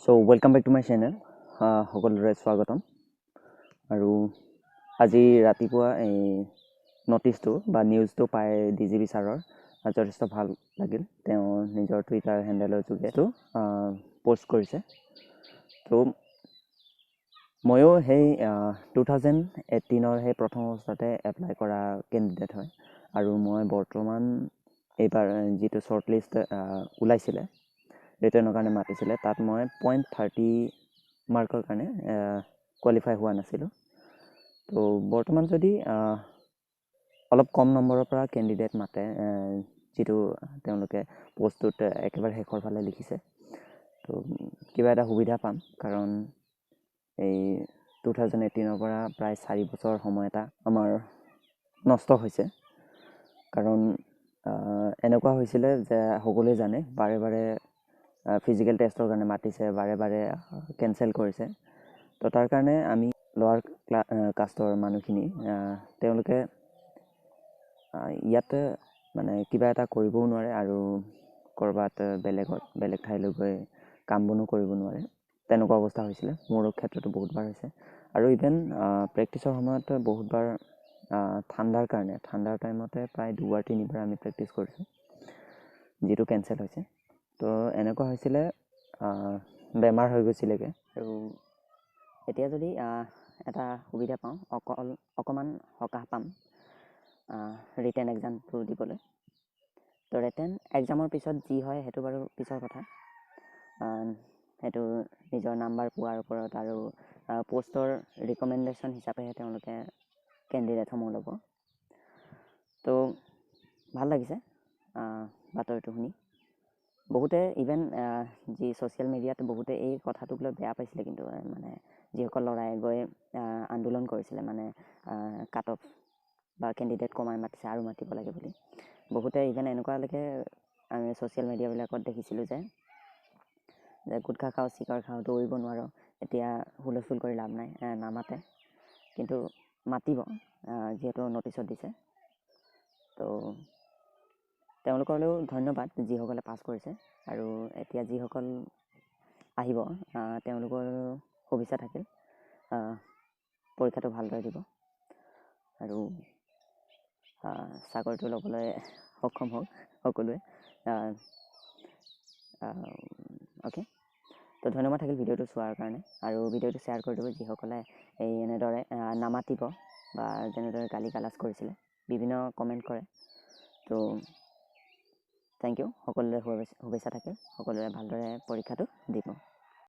So welcome back to my channel. সকলোৰে স্বাগতম আৰু আজি ৰাতিপুৱা এই নটিছটো বা নিউজটো পাই ডিজিবি ছাৰৰ যথেষ্ট ভাল লাগিল। তেওঁ নিজৰ টুইটাৰ হেণ্ডেলৰ যোগেতো পোষ্ট কৰিছে। তো ময়ো সেই 2018 সেই প্ৰথম অৱস্থাতে এপ্লাই কৰা কেণ্ডিডেট হয় আৰু মই বৰ্তমান এইবাৰ যিটো শ্বৰ্ট লিষ্ট ওলাইছিলে ৰিটাৰ্ণৰ কাৰণে মাতিছিলে তাত মই 0.30 মাৰ্কৰ কাৰণে কোৱালিফাই হোৱা নাছিলোঁ। তো বৰ্তমান যদি অলপ কম নম্বৰৰ পৰা কেণ্ডিডেট মাতে, যিটো তেওঁলোকে পোষ্টটোত একেবাৰে শেষৰ ফালে লিখিছে, তো কিবা এটা সুবিধা পাম। কাৰণ এই 2018 পৰা প্ৰায় 4 বছৰ সময় এটা আমাৰ নষ্ট হৈছে। কাৰণ এনেকুৱা হৈছিলে যে সকলোৱে জানে বাৰে বাৰে ফিজিকেল টেষ্টৰ কাৰণে মাতিছে, বাৰে বাৰে কেঞ্চেল কৰিছে। তো তাৰ কাৰণে আমি লোৱাৰ কাষ্টৰ মানুহখিনি তেওঁলোকে ইয়াত মানে কিবা এটা কৰিবও নোৱাৰে আৰু ক'ৰবাত বেলেগ ঠাইলৈ গৈ কাম বনো কৰিব নোৱাৰে, তেনেকুৱা অৱস্থা হৈছিলে। মোৰ ক্ষেত্ৰতো বহুতবাৰ হৈছে আৰু ইভেন প্ৰেক্টিছৰ সময়ত বহুতবাৰ ঠাণ্ডাৰ টাইমতে প্ৰায় 2-3বাৰ আমি প্ৰেক্টিছ কৰিছোঁ, যিটো কেঞ্চেল হৈছে। তো এনেকুৱা হৈছিলে, বেমাৰ হৈ গৈছিলেগৈ। আৰু এতিয়া যদি এটা সুবিধা পাওঁ, অকণমান সকাহ পাম ৰিটেন এক্সামটো দিবলৈ। তো ৰিটেন এক্সামৰ পিছত যি হয় সেইটো বাৰু পিছৰ কথা, সেইটো নিজৰ নাম্বাৰ পোৱাৰ ওপৰত আৰু পোষ্টৰ ৰিকমেণ্ডেশ্যন হিচাপেহে তেওঁলোকে কেণ্ডিডেটসমূহ ল'ব। তো ভাল লাগিছে বাতৰিটো শুনি। বহুতে ইভেন যি ছ'চিয়েল মিডিয়াত বহুতে এই কথাটোক লৈ বেয়া পাইছিলে, কিন্তু মানে যিসকল ল'ৰাই গৈ আন্দোলন কৰিছিলে, মানে কাট অফ বা কেণ্ডিডেট কমাই মাতিছে আৰু মাতিব লাগে বুলি, বহুতে ইভেন এনেকুৱালৈকে আমি ছ'চিয়েল মিডিয়াবিলাকত দেখিছিলোঁ যে গুটখা খাওঁ, চিগাৰ খাওঁ, দৌৰিব নোৱাৰোঁ, এতিয়া হুলস্থুল কৰি লাভ নাই, নামাতে। কিন্তু মাতিব, যিহেতু নটিছত দিছে। তো তেওঁলোকলৈও ধন্যবাদ যিসকলে পাছ কৰিছে। আৰু এতিয়া যিসকল আহিব তেওঁলোকৰ শুভেচ্ছা থাকিল, পৰীক্ষাটো ভালদৰে দিব আৰু চাকৰিটো ল'বলৈ সক্ষম হওক সকলোৱে। অ'কে, তো ধন্যবাদ থাকিল ভিডিঅ'টো চোৱাৰ কাৰণে। আৰু ভিডিঅ'টো শ্বেয়াৰ কৰি দিব যিসকলে এই এনেদৰে নামাতিব বা যেনেদৰে গালি গালাজ কৰিছিলে, বিভিন্ন কমেণ্ট কৰে। তো থেংক ইউ, সকলোৰে শুভেচ্ছা থাকিল, সকলোৰে ভালদৰে পৰীক্ষাটো দিব।